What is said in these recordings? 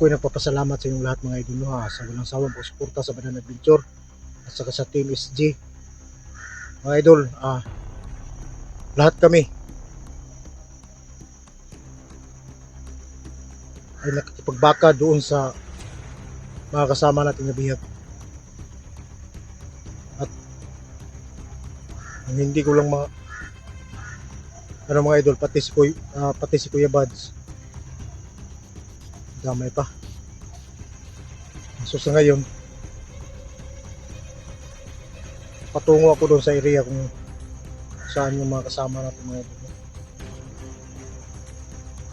Ako'y nagpapasalamat sa inyong lahat mga idol sa walang sawang pagsuporta sa Banana Adventure at saka sa Team SG. Mga idol, lahat kami ay nakikipagbaka doon sa mga kasama nating nabihag. At ang hindi ko lang mga idol, pati si Kuya Buds damay pa. So sa ngayon, patungo ako doon sa area kung saan yung mga kasama natin mga idol.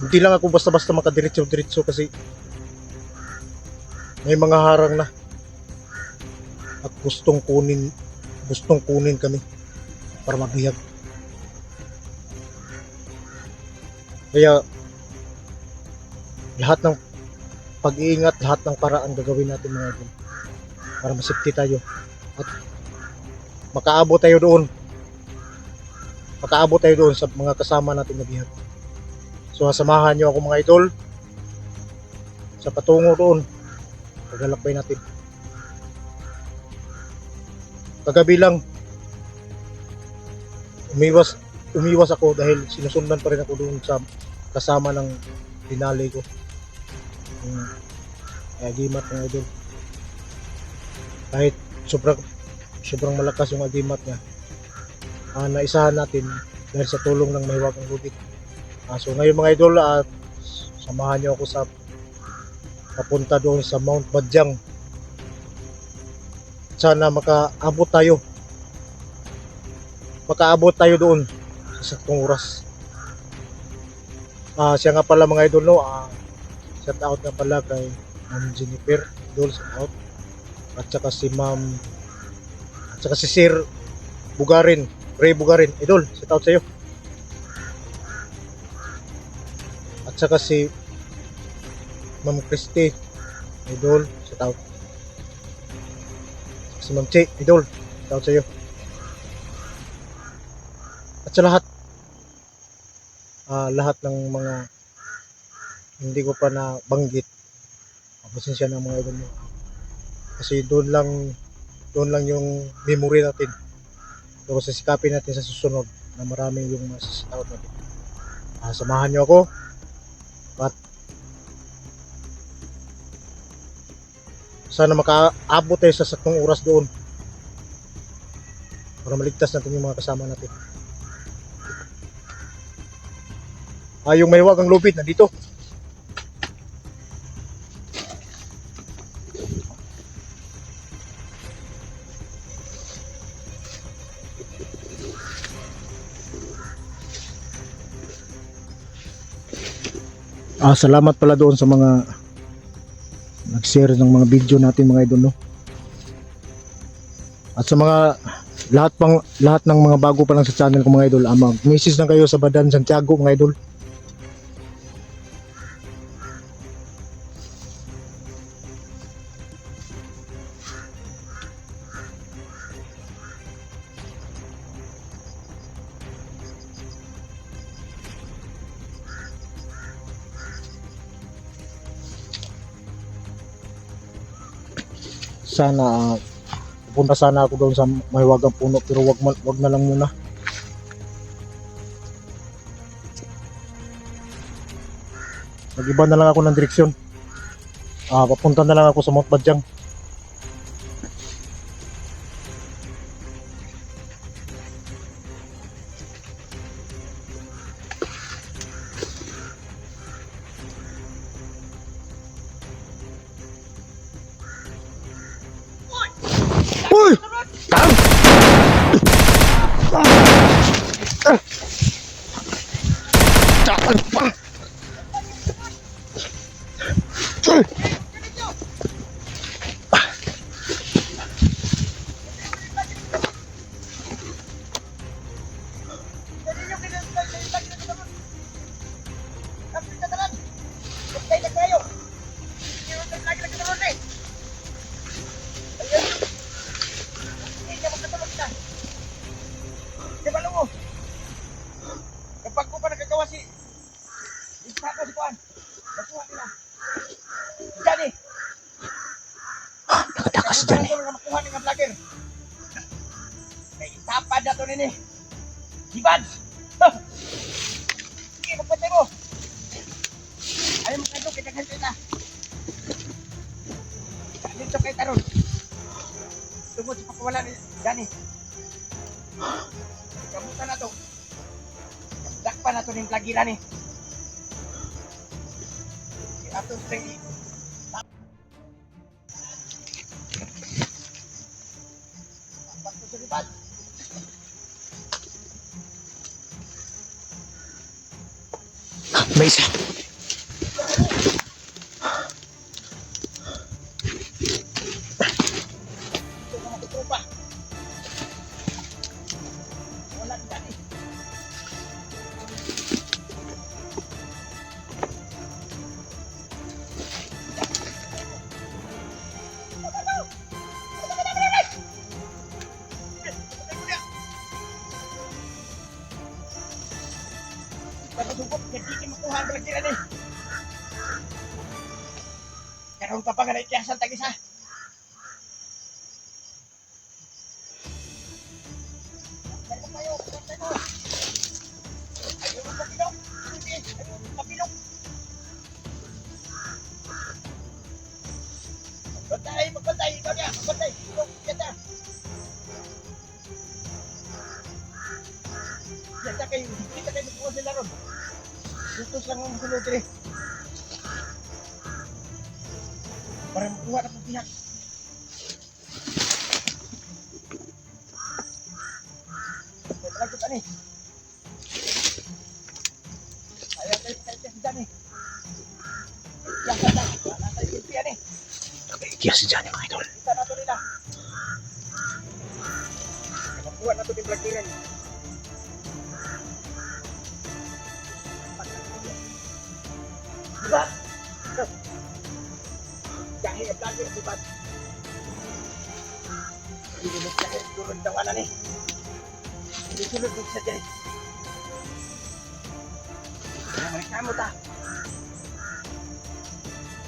Hindi lang ako basta-basta makadiretso-diretso kasi may mga harang na at gustong kunin kami para mabihag. Kaya lahat ng pag-iingat, lahat ng paraan gagawin natin mga idol para masafety tayo at makaabot tayo doon sa mga kasama natin na bihag. So samahan nyo ako mga idol sa patungo doon, paglalakbay natin. Kagabi lang umiwas ako dahil sinusundan pa rin ako doon sa kasama ng dinali ko, agimat ng idol. Kahit sobrang malakas yung agimat niya, naisahan natin dahil sa tulong ng mahiwagang lubid. So ngayon mga idol, samahan niyo ako sa papunta doon sa Mount Badyang. Sana makaabot tayo doon sa saktong oras. Siya nga pala mga idol, shout out nga pala kay Ma'am Jennifer Idol, shout out. At saka si Sir Bugarin, Ray Bugarin Idol, shout out sa iyo. At saka si Ma'am Christy Idol, shout out. Si Ma'am Che Idol, shout out sa iyo. At sa lahat ng mga hindi ko pa nabanggit, pasensya na mga idol mo. Kasi doon lang yung memory natin. Pero sisikapin natin sa susunod na marami yung masasitaw natin. Samahan nyo ako at sana makaabot tayo sa saktong oras doon para maligtas natin yung mga kasama natin. Yung mahiwagang lubid nandito. Salamat pala doon sa mga nag-share ng mga video natin mga idol, no? At sa mga lahat ng mga bago pa lang sa channel ko mga idol, mag-message na kayo sa Badan Santiago mga idol. Sana pupunta sana ako doon sa mahiwagang puno, pero wag na lang muna. Mag-iba na lang ako ng direksyon. Papunta na lang ako sa Mount Badyang. Uy! Kang! Saan pa? malapit ako sa dyan eh. Makuha ni nga vlogger. May itapad na to nini. Gibads! Sige, magpatay mo. Ayaw mo kadto, kita kita. Dito kay Taron. Tungod sa pagkawala ni Dani. Kamusta na to? Dakpa na to ng vlogger ni. Ato sa May isa. Karon pa nga naikiyasan tag isa. Magpatay, ikaw niya, magpatay. Kita. Kita kayo magkuha sila ron. Gusto lang ang sulod rin. Para makuha na pong pihak. May talagot ani. Ayaw kayo sa dyan eh. Yan ka lang. Wala tayo kimpiyan eh. Kaya si Johnny mga idol. Kita na to nila. Makuha na to ng vloggeran. Diba? Dahil ang vlogger, diba? Hindi mo dahil turun tawanan eh. Hindi sulod mo sa dyan. Kaya malikamo ta.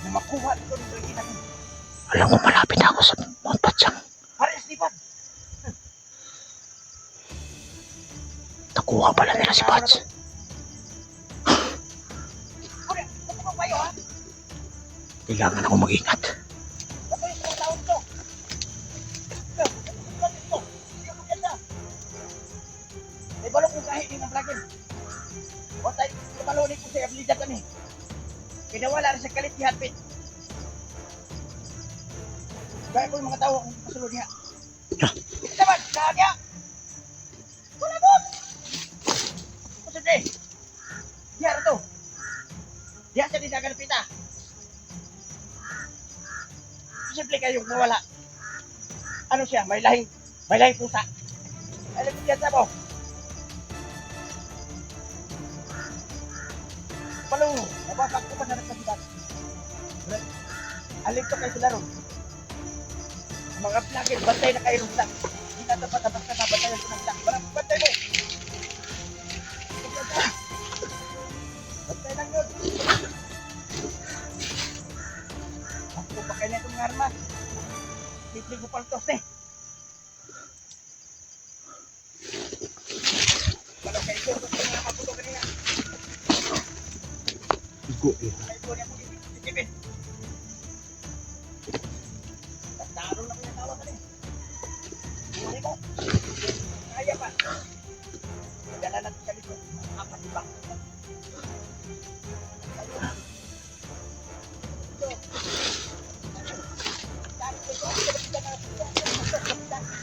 Na makuha ito ng vloggeran. Alam mo, malapit ako sa Mount Patsang. Pares, diba? Nakuha pala nila si Pats. Kailangan ako mag-ingat. May balok kong kahit ng vlogger. O tayo, lumalunin ko sa abilidad kami. Kinawala rin sa kalit ni Hatpit. Gaya ko yung mga tao kung kasulod niya. Ito ba? Saan niya? Wala mo! Kusod eh. Diya rin to. Diya sa disagan pita. Simple kayong mawala. Ano siya? May lahing pusa. Alam mo dyan sa mo. Palungo. Nabasag ko pa na nagkasibat. Alig ko kayo sila ron. Mga vlogger, bantay na kayo ron lang. Hindi na dapat na basta nabantayan ko ng vlog. Parang bantay mo. Bantay lang yun. Ako pa kayo na itong armas. Tiplig mo paltos eh. Kalau kayo ito, gusto mo na maputo kanina. Igo eh. Kayo niya kung isipin. Tagtarong na pinatawa ka rin. Hindi mo. Kaya pa. Magdala natin ka dito. Apat ibang.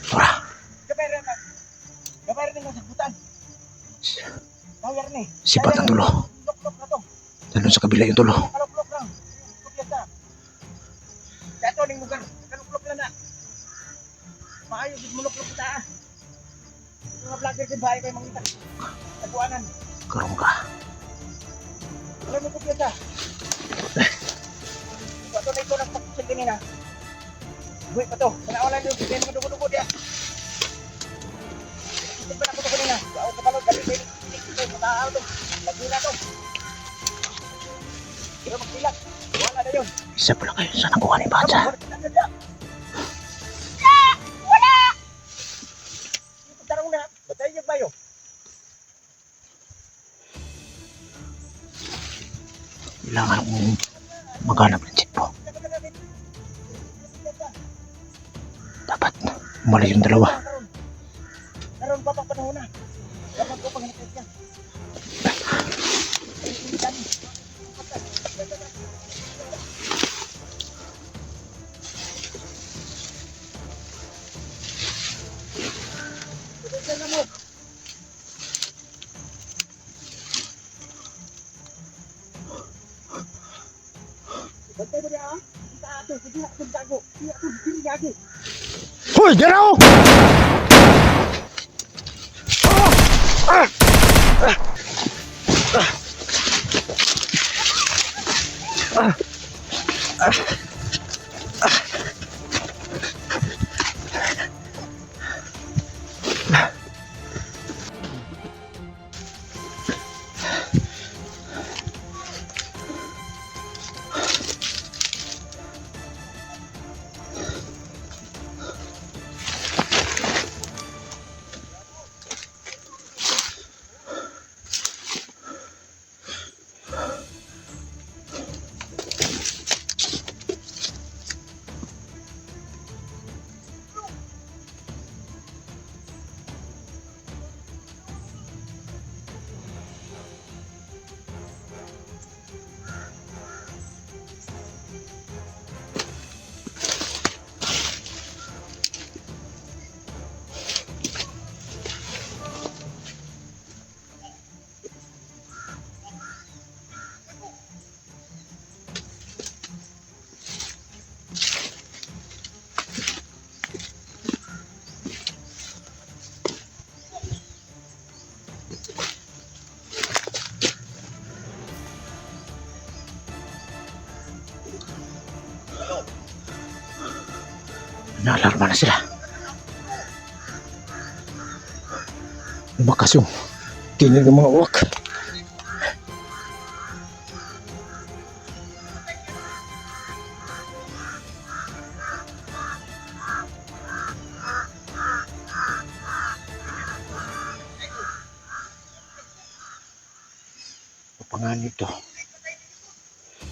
Tora, Gabay rin ang sagutan. Tawar ni. sipat ang tulo. Lok-lok na to. Nandun sa kabila yung tulo. Kalok-lok lang. Kukyata. Dato ning lugar. Kalok-lok lang na. Maayo gid mulok-lok ta. Mga vlogger din bahay kay mangita. Taguanan. Karong ka. Alam mo kukyata. Dato na ito ng pagkusil kanina. Buhay pa to. Panawalan yung bigyan mo dugo-dugo dia. Hindi pa na ko to kanina. Ako kapalog kami kayo. Ito, mataaw to. Lagi na to. Pero magsilak. Wala na yun. Isa pala kayo sa nakuha ni Patsa. Kailangan kong maghanap ng jeep po. Dapat umalis yung dalawa. Karon pa pang panahon na. Dapat ko paghanap ka. Bantay mo niya, ha? Kita ato, sige ako gago. Sige ako, sige gago. Hoy, ganaw! Naalarma na sila. Lumakas yung kinig ng mga uwak. Kapanganib to.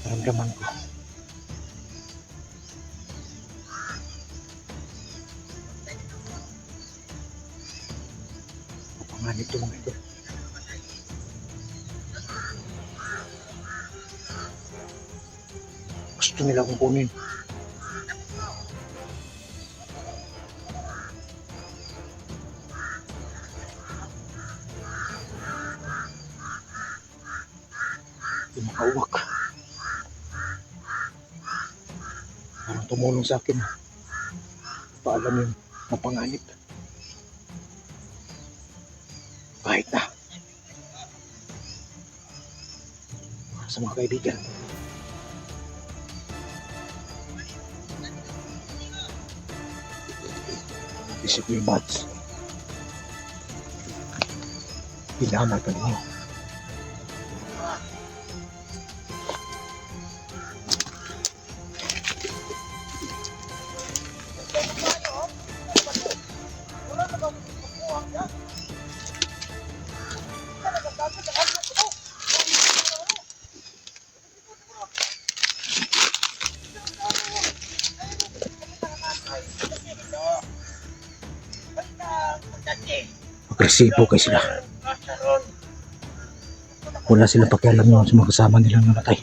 Naramdaman ko. Kapanganib to mga ito. Gusto nila akong kunin. Yung mga uwak. Parang tumulong sa akin. Paalam yung mapanganib. Kahit na. Sa mga kaibigan. Isip ko yung bats. Pinamal pa ninyo. Agresibo kayo sila. Wala silang pakialam yun sa mga kasama nilang namatay.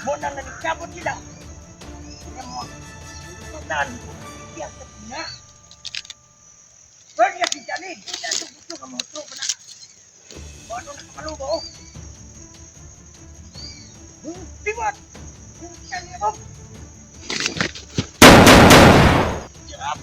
Mo nang nanikabot sila. Kaya mo, tutan, iyak na. ani. Hindi na gusto ka mo pa na. Ano na kamalubo? Tibat! Yan niya mo! Sarap!